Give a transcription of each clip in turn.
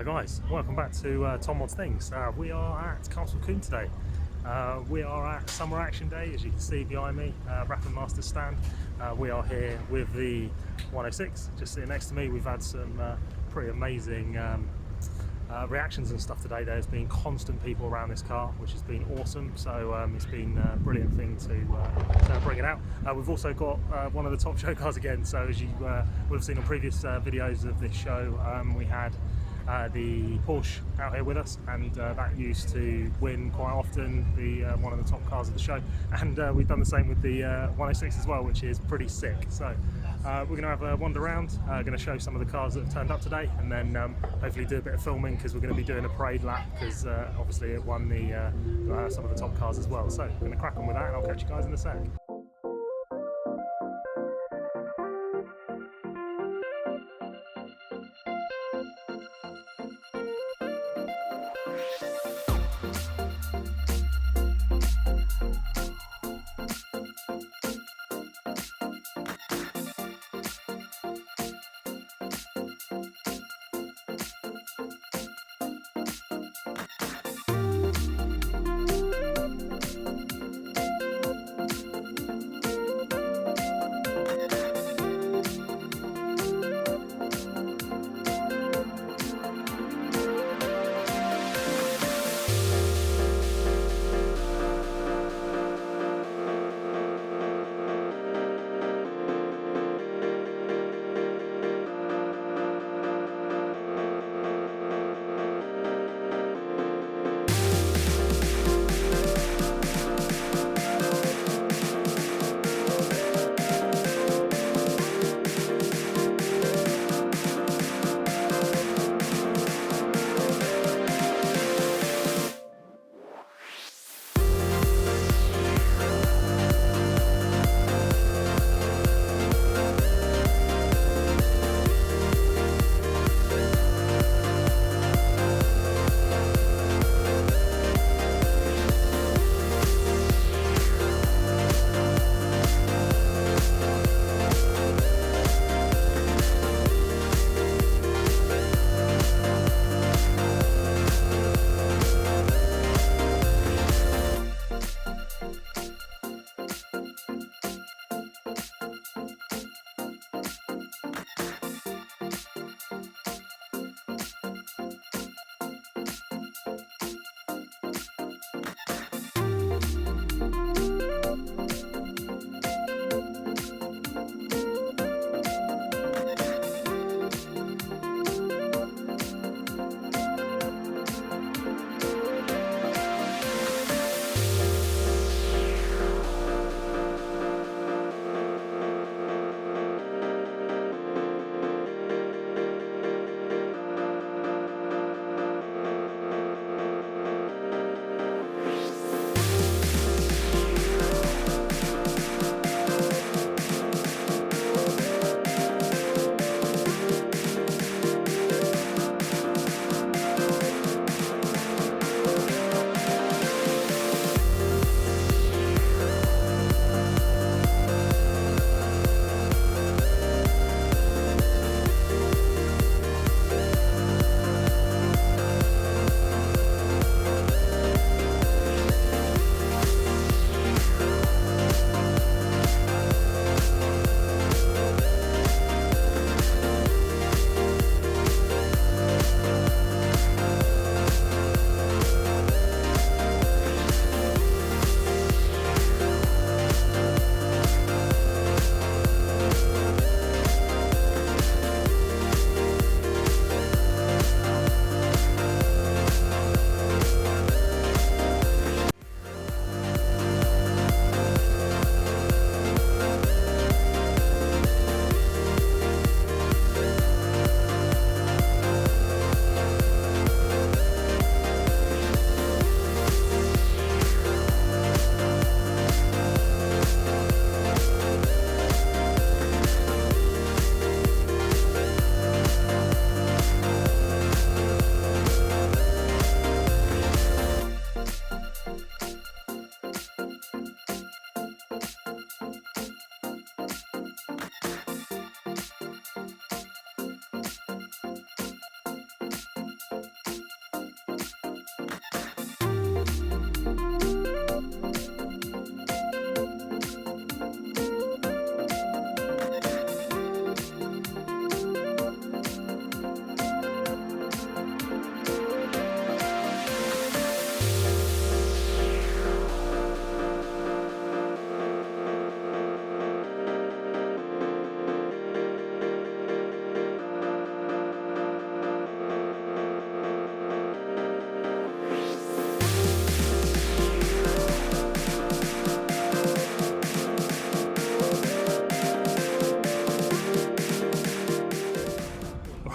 Hi guys, welcome back to Tom Mods Things. We are at Castle Coombe today. We are at Summer Action Day, as you can see behind me, Rapping Masters stand. We are here with the 106, just sitting next to me. We've had some pretty amazing reactions and stuff today. There's been constant people around this car, which has been awesome. So it's been a brilliant thing to bring it out. We've also got one of the top show cars again. So as you would have seen on previous videos of this show, we had the Porsche out here with us, and that used to win quite often, the one of the top cars of the show, and we've done the same with the 106 as well, which is pretty sick. So we're going to have a wander around, going to show some of the cars that have turned up today, and then hopefully do a bit of filming, because we're going to be doing a parade lap, because obviously it won the some of the top cars as well. So we're going to crack on with that, and I'll catch you guys in a sec.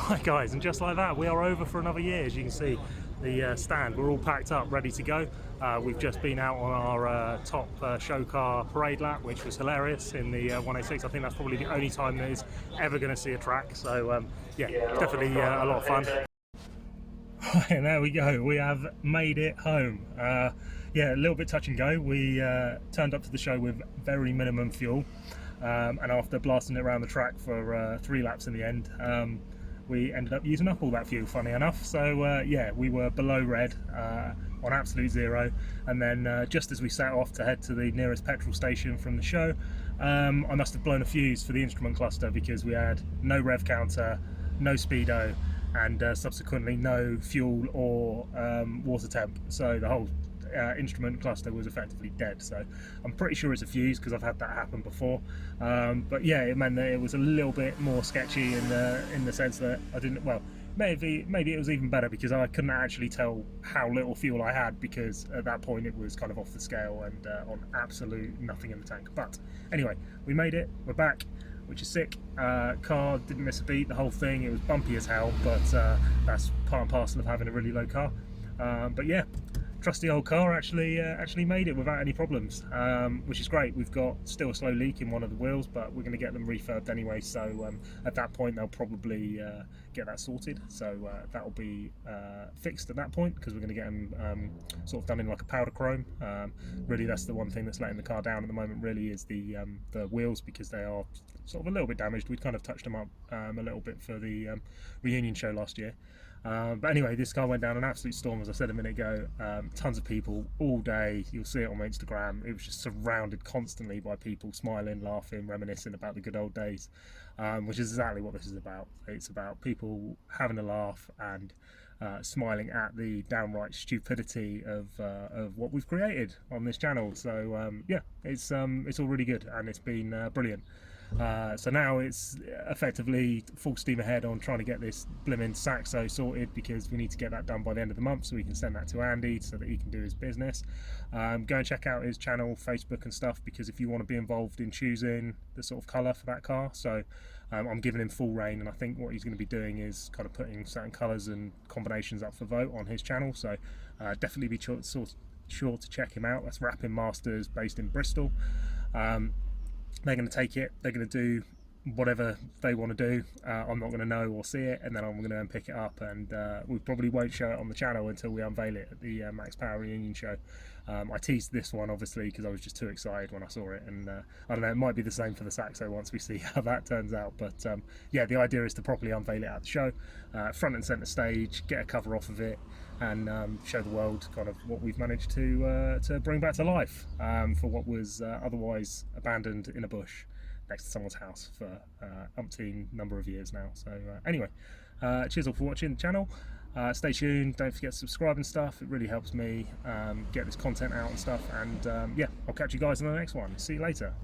Right guys, and just like that we are over for another year. As you can see, the stand, we're all packed up ready to go. We've just been out on our top show car parade lap, which was hilarious in the 106. I think that's probably the only time that is ever going to see a track, so yeah, definitely a lot of fun. And there we go, we have made it home. Yeah, a little bit touch and go. We turned up to the show with very minimum fuel, and after blasting it around the track for 3 laps in the end, we ended up using up all that fuel, funny enough. So yeah, we were below red on absolute zero, and then just as we set off to head to the nearest petrol station from the show, I must have blown a fuse for the instrument cluster, because we had no rev counter, no speedo, and subsequently no fuel or water temp. So the whole instrument cluster was effectively dead. So I'm pretty sure it's a fuse, because I've had that happen before. But yeah, it meant that it was a little bit more sketchy in the sense that I didn't, well, maybe it was even better because I couldn't actually tell how little fuel I had, because at that point it was kind of off the scale and on absolute nothing in the tank. But anyway, we made it, we're back, which is sick. Car didn't miss a beat, the whole thing. It was bumpy as hell, but that's part and parcel of having a really low car. But yeah, trusty old car actually made it without any problems, which is great. We've got still a slow leak in one of the wheels, but we're going to get them refurbed anyway, so at that point they'll probably get that sorted. So that'll be fixed at that point, because we're going to get them sort of done in like a powder chrome. Really, that's the one thing that's letting the car down at the moment, really, is the wheels, because they are sort of a little bit damaged. We'd kind of touched them up a little bit for the reunion show last year. But anyway, this car went down an absolute storm, as I said a minute ago. Tons of people all day. You'll see it on my Instagram. It was just surrounded constantly by people smiling, laughing, reminiscing about the good old days, which is exactly what this is about. It's about people having a laugh and smiling at the downright stupidity of what we've created on this channel. So yeah, it's all really good, and it's been brilliant. So now it's effectively full steam ahead on trying to get this blimmin' saxo sorted, because we need to get that done by the end of the month so we can send that to Andy so that he can do his business. Go and check out his channel, Facebook and stuff, because if you want to be involved in choosing the sort of colour for that car, so I'm giving him full reign, and I think what he's going to be doing is kind of putting certain colours and combinations up for vote on his channel. So definitely be sure to check him out. That's Rapping Masters, based in Bristol. They're going to take it, they're going to do whatever they want to do. I'm not going to know or see it, and then I'm going to go and pick it up, and we probably won't show it on the channel until we unveil it at the Max Power reunion show. I teased this one obviously because I was just too excited when I saw it, and I don't know, it might be the same for the saxo once we see how that turns out. But yeah, the idea is to properly unveil it at the show, front and centre stage, get a cover off of it, and show the world kind of what we've managed to bring back to life for what was otherwise abandoned in a bush next to someone's house for umpteen number of years now. So anyway, cheers all for watching the channel. Stay tuned, don't forget to subscribe and stuff. It really helps me get this content out and stuff, and yeah, I'll catch you guys in the next one. See you later.